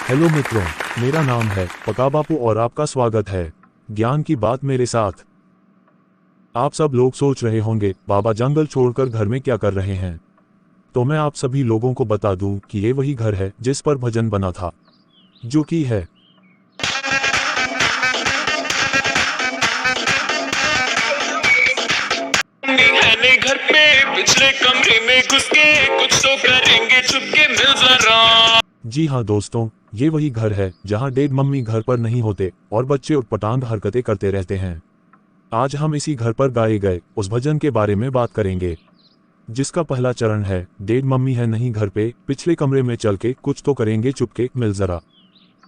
Hello मित्रों, मेरा नाम है पका बापू और आपका स्वागत है ज्ञान की बात मेरे साथ। आप सब लोग सोच रहे होंगे बाबा जंगल छोड़कर घर में क्या कर रहे हैं। तो मैं आप सभी लोगों को बता दूं कि ये वही घर है जिस पर भजन बना था, जो कि है घर पे पिछले कमरे में घुस के कुछ तो करेंगे चुपके मिल जरा। जी हाँ दोस्तों, ये वही घर है जहाँ डेड मम्मी घर पर नहीं होते और बच्चे उटपटांग हरकतें करते रहते हैं। आज हम इसी घर पर गाए गए उस भजन के बारे में बात करेंगे, जिसका पहला चरण है डेड मम्मी है नहीं घर पे, पिछले कमरे में चल के कुछ तो करेंगे चुपके मिल जरा।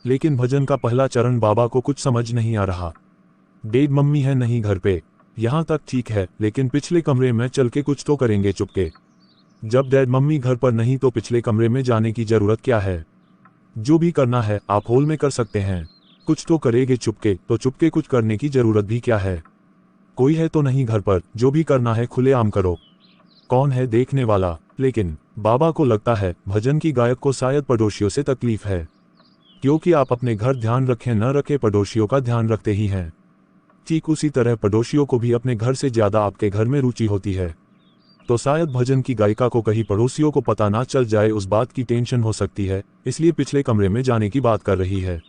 लेकिन भजन का पहला चरण बाबा को कुछ समझ नहीं आ रहा। डेड मम्मी है नहीं घर पे, यहाँ तक ठीक है, लेकिन पिछले कमरे में चल के कुछ तो करेंगे चुपके। जब डैड मम्मी घर पर नहीं तो पिछले कमरे में जाने की जरूरत क्या है। जो भी करना है आप हॉल में कर सकते हैं। कुछ तो करेंगे चुपके, तो चुपके कुछ करने की जरूरत भी क्या है। कोई है तो नहीं घर पर, जो भी करना है खुलेआम करो। कौन है देखने वाला। लेकिन बाबा को लगता है भजन की गायक को शायद पड़ोसियों से तकलीफ है, क्योंकि आप अपने घर ध्यान रखें न रखें पड़ोसियों का ध्यान रखते ही हैं। ठीक उसी तरह पड़ोसियों को भी अपने घर से ज्यादा आपके घर में रुचि होती है। तो शायद भजन की गायिका को कहीं पड़ोसियों को पता ना चल जाए, उस बात की टेंशन हो सकती है, इसलिए पिछले कमरे में जाने की बात कर रही है।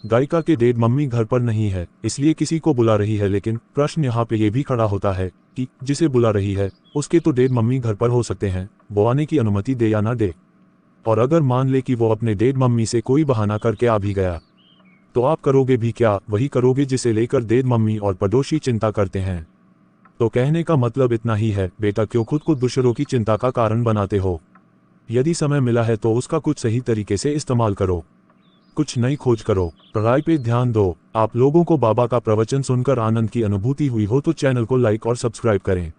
गायिका के डेड मम्मी घर पर नहीं है, इसलिए किसी को बुला रही है। लेकिन प्रश्न यहाँ पे ये भी खड़ा होता है कि जिसे बुला रही है उसके तो डेड मम्मी घर पर हो सकते हैं, वो आने की अनुमति दे या ना दे। और अगर मान ले कि वो अपने डेड मम्मी से कोई बहाना करके आ भी गया, तो आप करोगे भी क्या, वही करोगे जिसे लेकर डेड मम्मी और पड़ोसी चिंता करते हैं। तो कहने का मतलब इतना ही है, बेटा क्यों खुद को दूसरों की चिंता का कारण बनाते हो। यदि समय मिला है तो उसका कुछ सही तरीके से इस्तेमाल करो, कुछ नई खोज करो, पढ़ाई पे ध्यान दो। आप लोगों को बाबा का प्रवचन सुनकर आनंद की अनुभूति हुई हो तो चैनल को लाइक और सब्सक्राइब करें।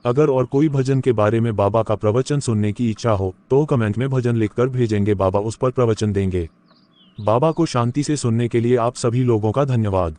अगर और कोई भजन के बारे में बाबा का प्रवचन सुनने की इच्छा हो तो कमेंट में भजन लिखकर भेजेंगे, बाबा उस पर प्रवचन देंगे। बाबा को शांति से सुनने के लिए आप सभी लोगों का धन्यवाद।